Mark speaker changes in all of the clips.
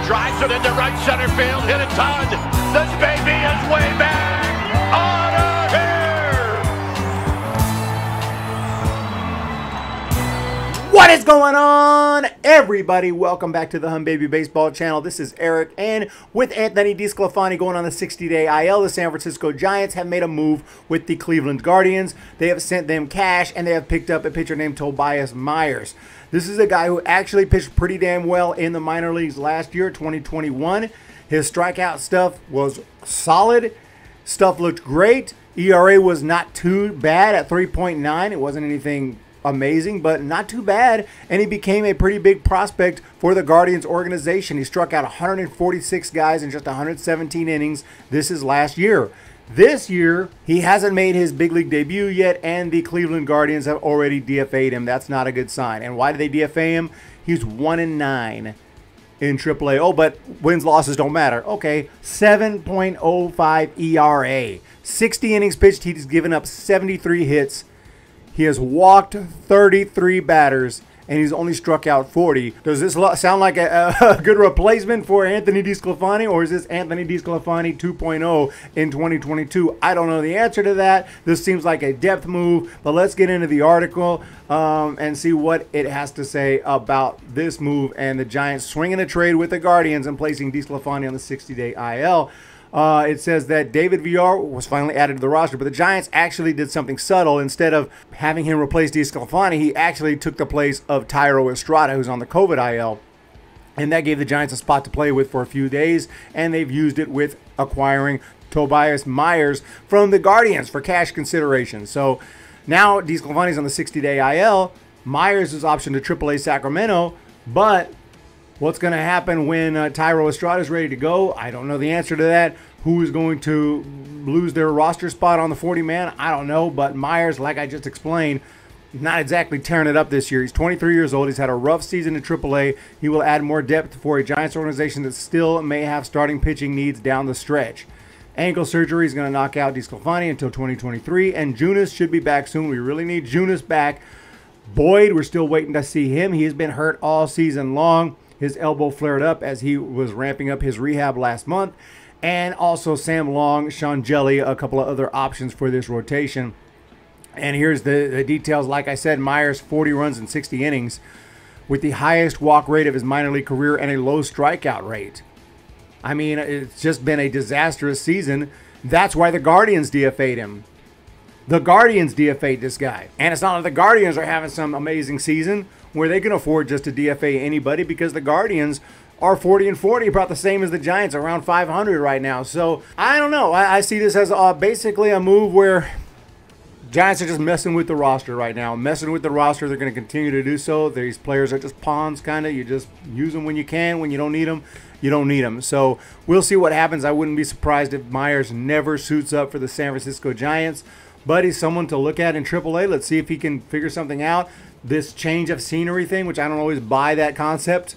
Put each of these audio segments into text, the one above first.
Speaker 1: drives it into right center field, hit a ton. This baby is way back out of here.
Speaker 2: What is going on, everybody? Welcome back to the Baby Baseball channel. This is Eric, and with Anthony DeSclafani going on the 60-day IL, the San Francisco Giants have made a move with the Cleveland Guardians. They have sent them cash, and they have picked up a pitcher named Tobias Myers. This is a guy who actually pitched pretty damn well in the minor leagues last year, 2021. His strikeout stuff was solid. Stuff looked great. ERA was not too bad at 3.9. It wasn't anything amazing, but not too bad. And he became a pretty big prospect for the Guardians organization. He struck out 146 guys in just 117 innings. This is last year. This year, he hasn't made his big league debut yet, and the Cleveland Guardians have already DFA'd him. That's not a good sign. And why did they DFA him? He's 1-9 in Triple-A. Oh, but wins, losses don't matter. Okay, 7.05 ERA. 60 innings pitched. He's given up 73 hits. He has walked 33 batters, and he's only struck out 40. Does this sound like a good replacement for Anthony DeSclafani, or is this Anthony DeSclafani 2.0 in 2022? I don't know the answer to that. This seems like a depth move, but let's get into the article and see what it has to say about this move and the Giants swinging a trade with the Guardians and placing DeSclafani on the 60-day IL. It says that David Villar was finally added to the roster, but the Giants actually did something subtle. Instead of having him replace DeSclafani, he actually took the place of Thairo Estrada, who's on the COVID IL. And that gave the Giants a spot to play with for a few days, and they've used it with acquiring Tobias Myers from the Guardians for cash consideration. So now DeSclafani's on the 60-day IL. Myers is optioned to Triple-A Sacramento, but what's going to happen when Thairo Estrada is ready to go? I don't know the answer to that. Who is going to lose their roster spot on the 40-man? I don't know. But Myers, like I just explained, not exactly tearing it up this year. He's 23 years old. He's had a rough season in AAA. He will add more depth for a Giants organization that still may have starting pitching needs down the stretch. Ankle surgery is going to knock out DeSclafani until 2023, and Junis should be back soon. We really need Junis back. Boyd, we're still waiting to see him. He has been hurt all season long. His elbow flared up as he was ramping up his rehab last month. And also Sam Long, Hjelle, a couple of other options for this rotation. And here's the details. Like I said, Myers, 40 runs in 60 innings with the highest walk rate of his minor league career and a low strikeout rate. I mean, it's just been a disastrous season. That's why the Guardians DFA'd him. The Guardians DFA'd this guy. And it's not like the Guardians are having some amazing season where they can afford just to DFA anybody, because the Guardians are 40-40, about the same as the Giants, around 500 right now. So I don't know. I see this as basically a move where Giants are just messing with the roster right now. Messing with the roster. They're going to continue to do so. These players are just pawns, kind of. You just use them when you can. When you don't need them, you don't need them. So we'll see what happens. I wouldn't be surprised if Myers never suits up for the San Francisco Giants. But he's someone to look at in AAA. Let's see if he can figure something out. This change of scenery thing, which I don't always buy that concept.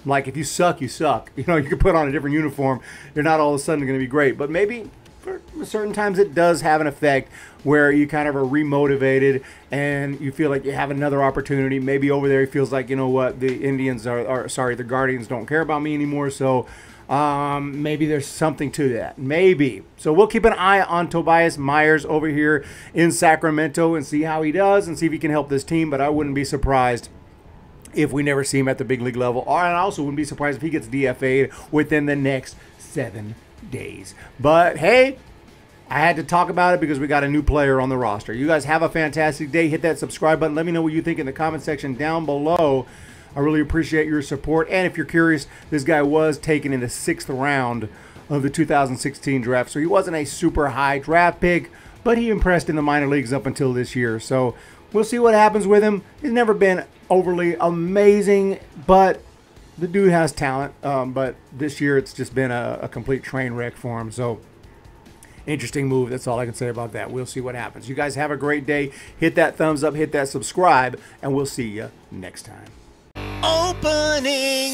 Speaker 2: Like, if you suck, you suck. You know, you can put on a different uniform. You're not all of a sudden going to be great. But maybe for certain times it does have an effect where you kind of are remotivated and you feel like you have another opportunity. Maybe over there he feels like, you know what, the the Guardians don't care about me anymore. So maybe there's something to that. Maybe. So we'll keep an eye on Tobias Myers over here in Sacramento and see how he does and see if he can help this team. But I wouldn't be surprised if we never see him at the big league level. And I also wouldn't be surprised if he gets DFA'd within the next 7 days. But hey, I had to talk about it because we got a new player on the roster. You guys have a fantastic day. Hit that subscribe button. Let me know what you think in the comment section down below. I really appreciate your support. And if you're curious, this guy was taken in the 6th round of the 2016 draft. So he wasn't a super high draft pick, but he impressed in the minor leagues up until this year. So we'll see what happens with him. He's never been overly amazing, but the dude has talent. But this year it's just been a complete train wreck for him. So interesting move. That's all I can say about that. We'll see what happens. You guys have a great day. Hit that thumbs up, hit that subscribe, and we'll see you next time.
Speaker 3: Opening